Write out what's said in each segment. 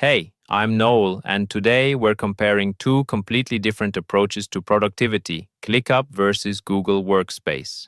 Hey, I'm Noel, and today we're comparing two completely different approaches to productivity, ClickUp versus Google Workspace.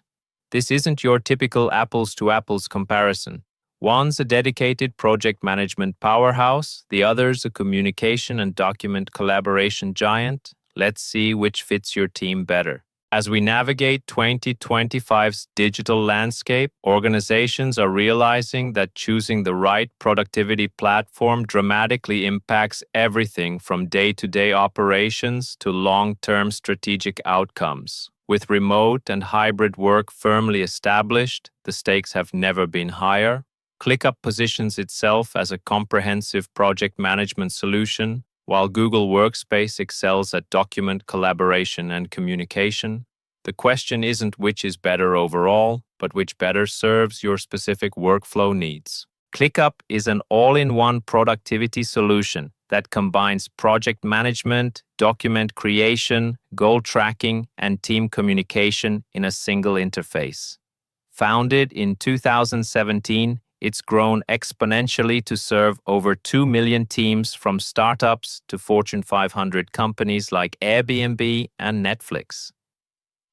This isn't your typical apples to apples comparison. One's a dedicated project management powerhouse, the other's a communication and document collaboration giant. Let's see which fits your team better. As we navigate 2025's digital landscape, organizations are realizing that choosing the right productivity platform dramatically impacts everything from day-to-day operations to long-term strategic outcomes. With remote and hybrid work firmly established, the stakes have never been higher. ClickUp positions itself as a comprehensive project management solution, while Google Workspace excels at document collaboration and communication. The question isn't which is better overall, but which better serves your specific workflow needs. ClickUp is an all-in-one productivity solution that combines project management, document creation, goal tracking, and team communication in a single interface. Founded in 2017, it's grown exponentially to serve over 2 million teams from startups to Fortune 500 companies like Airbnb and Netflix.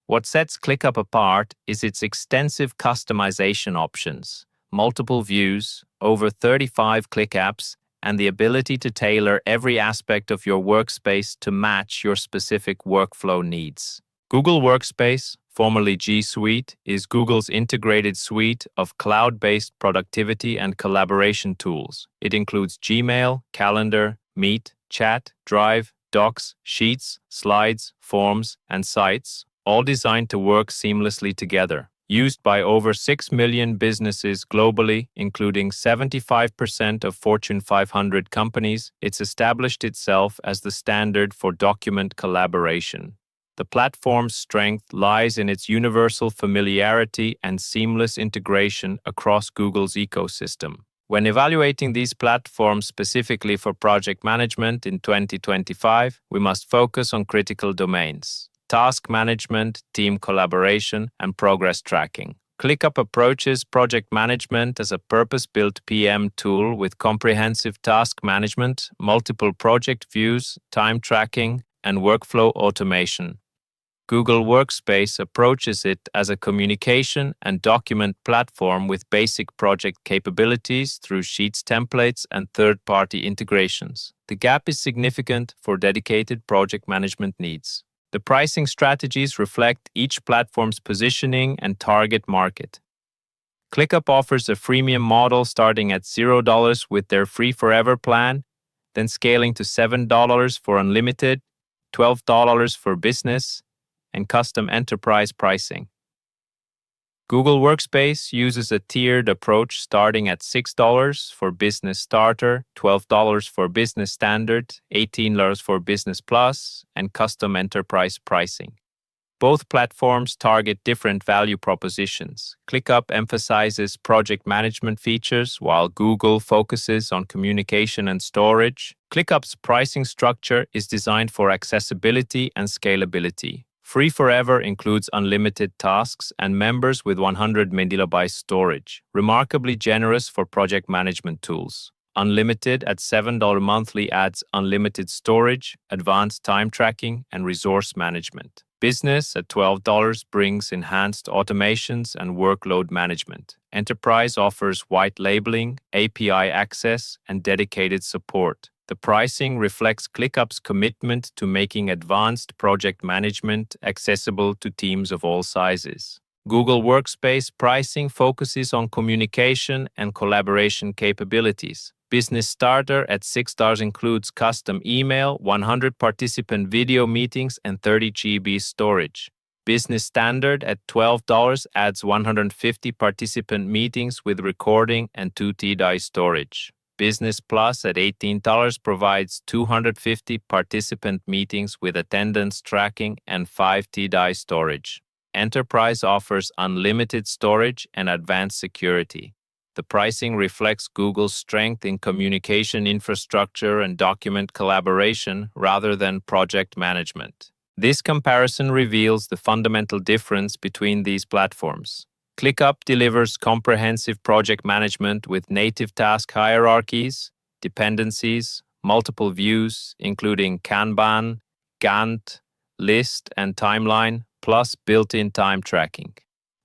What sets ClickUp apart is its extensive customization options, multiple views, over 35 Click apps, and the ability to tailor every aspect of your workspace to match your specific workflow needs. Google Workspace, formerly G Suite, is Google's integrated suite of cloud-based productivity and collaboration tools. It includes Gmail, Calendar, Meet, Chat, Drive, Docs, Sheets, Slides, Forms, and Sites, all designed to work seamlessly together. Used by over 6 million businesses globally, including 75% of Fortune 500 companies, it's established itself as the standard for document collaboration. The platform's strength lies in its universal familiarity and seamless integration across Google's ecosystem. When evaluating these platforms specifically for project management in 2025, we must focus on critical domains: task management, team collaboration, and progress tracking. ClickUp approaches project management as a purpose-built PM tool with comprehensive task management, multiple project views, time tracking, and workflow automation. Google Workspace approaches it as a communication and document platform with basic project capabilities through Sheets templates and third-party integrations. The gap is significant for dedicated project management needs. The pricing strategies reflect each platform's positioning and target market. ClickUp offers a freemium model starting at $0 with their free forever plan, then scaling to $7 for unlimited, $12 for business, and custom enterprise pricing. Google Workspace uses a tiered approach starting at $6 for Business Starter, $12 for Business Standard, $18 for Business Plus, and custom enterprise pricing. Both platforms target different value propositions. ClickUp emphasizes project management features, while Google focuses on communication and storage. ClickUp's pricing structure is designed for accessibility and scalability. Free Forever includes unlimited tasks and members with 100 MB storage, remarkably generous for project management tools. Unlimited at $7 monthly adds unlimited storage, advanced time tracking, and resource management. Business at $12 brings enhanced automations and workload management. Enterprise offers white labeling, API access, and dedicated support. The pricing reflects ClickUp's commitment to making advanced project management accessible to teams of all sizes. Google Workspace pricing focuses on communication and collaboration capabilities. Business Starter at $6 includes custom email, 100 participant video meetings, and 30 GB storage. Business Standard at $12 adds 150 participant meetings with recording and 2 TB storage. Business Plus at $18 provides 250 participant meetings with attendance tracking and 5 TB storage. Enterprise offers unlimited storage and advanced security. The pricing reflects Google's strength in communication infrastructure and document collaboration rather than project management. This comparison reveals the fundamental difference between these platforms. ClickUp delivers comprehensive project management with native task hierarchies, dependencies, multiple views, including Kanban, Gantt, list, and timeline, plus built-in time tracking.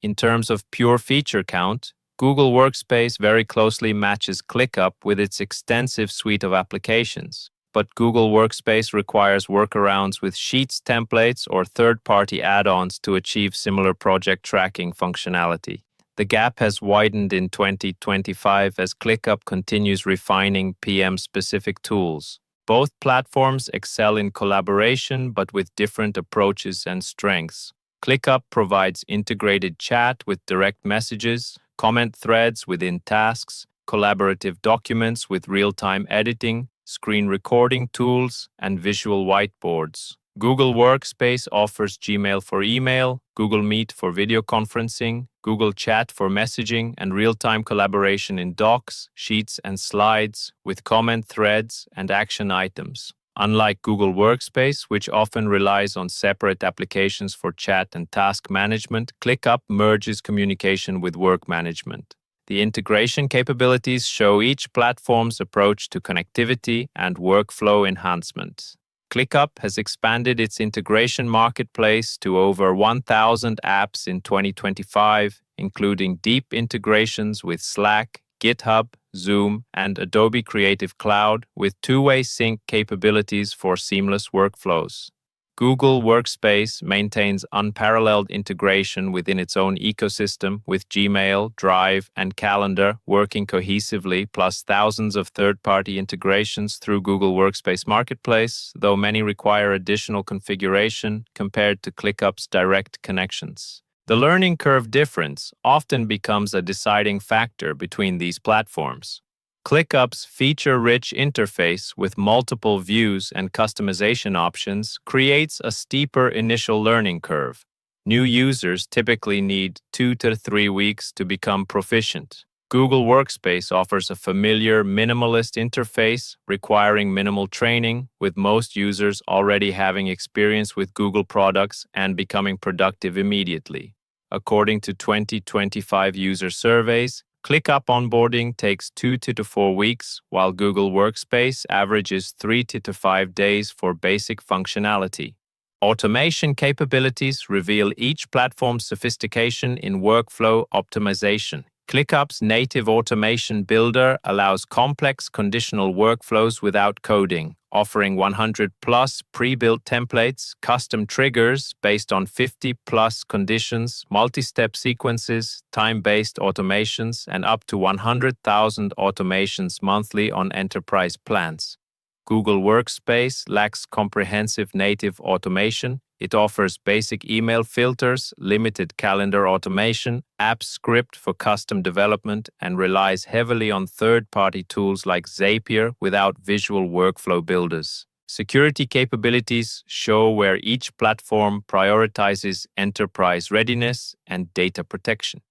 In terms of pure feature count, Google Workspace very closely matches ClickUp with its extensive suite of applications. But Google Workspace requires workarounds with Sheets templates or third-party add-ons to achieve similar project tracking functionality. The gap has widened in 2025 as ClickUp continues refining PM-specific tools. Both platforms excel in collaboration, but with different approaches and strengths. ClickUp provides integrated chat with direct messages, comment threads within tasks, collaborative documents with real-time editing, screen recording tools, and visual whiteboards. Google Workspace offers Gmail for email, Google Meet for video conferencing, Google Chat for messaging, and real-time collaboration in Docs, Sheets, and Slides with comment threads and action items. Unlike Google Workspace, which often relies on separate applications for chat and task management, ClickUp merges communication with work management. The integration capabilities show each platform's approach to connectivity and workflow enhancement. ClickUp has expanded its integration marketplace to over 1,000 apps in 2025, including deep integrations with Slack, GitHub, Zoom, and Adobe Creative Cloud with two-way sync capabilities for seamless workflows. Google Workspace maintains unparalleled integration within its own ecosystem with Gmail, Drive, and Calendar working cohesively, plus thousands of third-party integrations through Google Workspace Marketplace, though many require additional configuration compared to ClickUp's direct connections. The learning curve difference often becomes a deciding factor between these platforms. ClickUp's feature-rich interface with multiple views and customization options creates a steeper initial learning curve. New users typically need 2 to 3 weeks to become proficient. Google Workspace offers a familiar, minimalist interface requiring minimal training, with most users already having experience with Google products and becoming productive immediately. According to 2025 user surveys, ClickUp onboarding takes 2 to 4 weeks, while Google Workspace averages 3 to 5 days for basic functionality. Automation capabilities reveal each platform's sophistication in workflow optimization. ClickUp's native automation builder allows complex conditional workflows without coding, offering 100-plus pre-built templates, custom triggers based on 50-plus conditions, multi-step sequences, time-based automations, and up to 100,000 automations monthly on enterprise plans. Google Workspace lacks comprehensive native automation. It offers basic email filters, limited calendar automation, app script for custom development, and relies heavily on third-party tools like Zapier without visual workflow builders. Security capabilities show where each platform prioritizes enterprise readiness and data protection.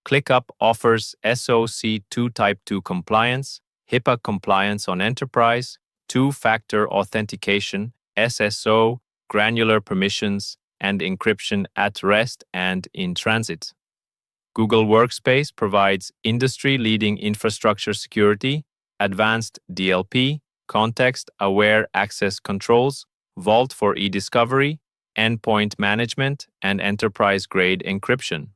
ClickUp offers SOC 2 Type 2 compliance, HIPAA compliance on enterprise, two-factor authentication, SSO, granular permissions, and encryption at rest and in transit. Google Workspace provides industry-leading infrastructure security, advanced DLP, context-aware access controls, Vault for e-discovery, endpoint management, and enterprise-grade encryption.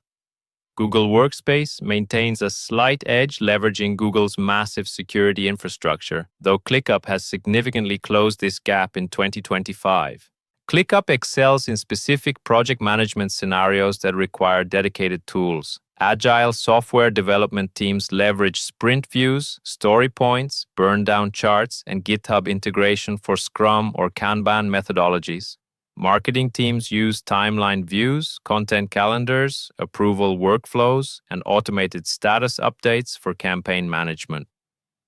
Google Workspace maintains a slight edge leveraging Google's massive security infrastructure, though ClickUp has significantly closed this gap in 2025. ClickUp excels in specific project management scenarios that require dedicated tools. Agile software development teams leverage sprint views, story points, burn-down charts, and GitHub integration for Scrum or Kanban methodologies. Marketing teams use timeline views, content calendars, approval workflows, and automated status updates for campaign management.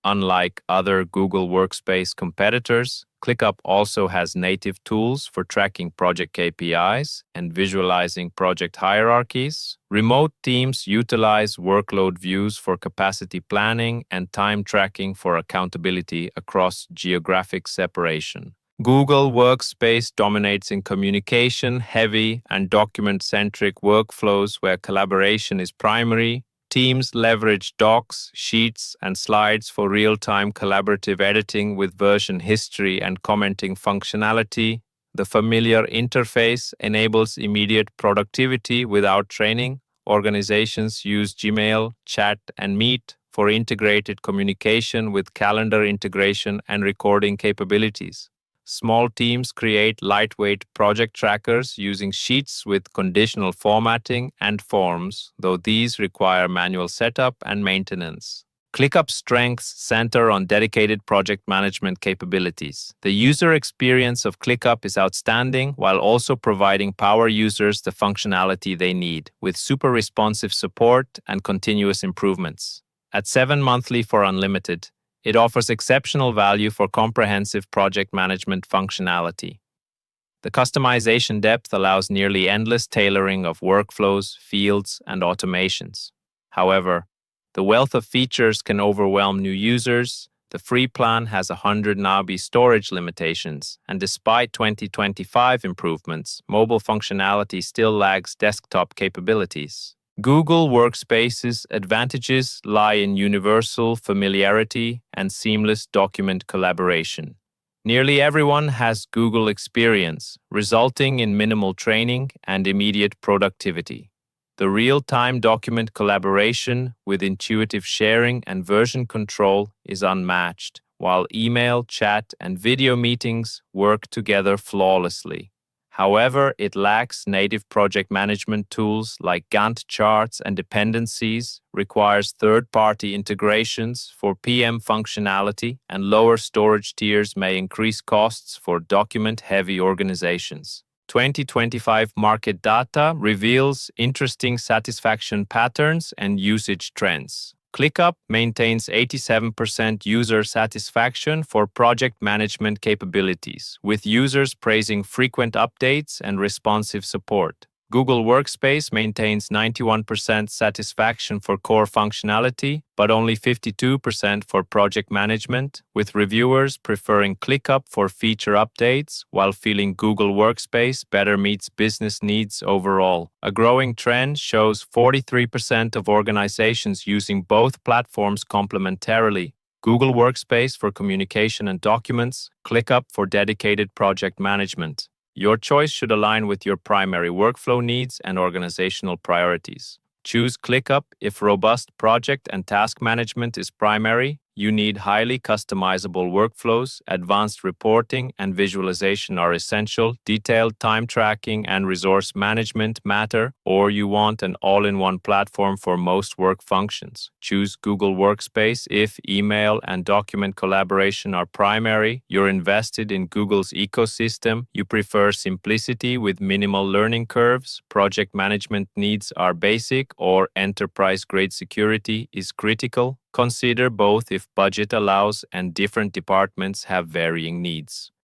Unlike other Google Workspace competitors, ClickUp also has native tools for tracking project KPIs and visualizing project hierarchies. Remote teams utilize workload views for capacity planning and time tracking for accountability across geographic separation. Google Workspace dominates in communication-heavy and document-centric workflows where collaboration is primary. teams leverage docs, sheets, and slides for real-time collaborative editing with version history and commenting functionality. The familiar interface enables immediate productivity without training. Organizations use Gmail, Chat, and Meet for integrated communication with calendar integration and recording capabilities. Small teams create lightweight project trackers using sheets with conditional formatting and forms, though these require manual setup and maintenance. ClickUp's strengths center on dedicated project management capabilities. The user experience of ClickUp is outstanding while also providing power users the functionality they need, with super responsive support and continuous improvements. At $7 monthly for unlimited, it offers exceptional value for comprehensive project management functionality. The customization depth allows nearly endless tailoring of workflows, fields, and automations. However, the wealth of features can overwhelm new users. The free plan has 100 MB storage limitations, and despite 2025 improvements, mobile functionality still lags desktop capabilities. Google Workspace's advantages lie in universal familiarity and seamless document collaboration. Nearly everyone has Google experience, resulting in minimal training and immediate productivity. The real-time document collaboration with intuitive sharing and version control is unmatched, while email, chat, and video meetings work together flawlessly. However, it lacks native project management tools like Gantt charts and dependencies, requires third-party integrations for PM functionality, and lower storage tiers may increase costs for document-heavy organizations. 2025 market data reveals interesting satisfaction patterns and usage trends. ClickUp maintains 87% user satisfaction for project management capabilities, with users praising frequent updates and responsive support. Google Workspace maintains 91% satisfaction for core functionality, but only 52% for project management, with reviewers preferring ClickUp for feature updates while feeling Google Workspace better meets business needs overall. A growing trend shows 43% of organizations using both platforms complementarily. Google Workspace for communication and documents, ClickUp for dedicated project management. Your choice should align with your primary workflow needs and organizational priorities. Choose ClickUp if robust project and task management is primary. You need highly customizable workflows, advanced reporting and visualization are essential, detailed time tracking and resource management matter, or you want an all-in-one platform for most work functions. Choose Google Workspace if email and document collaboration are primary, you're invested in Google's ecosystem, you prefer simplicity with minimal learning curves, project management needs are basic, or enterprise-grade security is critical. Consider both if budget allows and different departments have varying needs.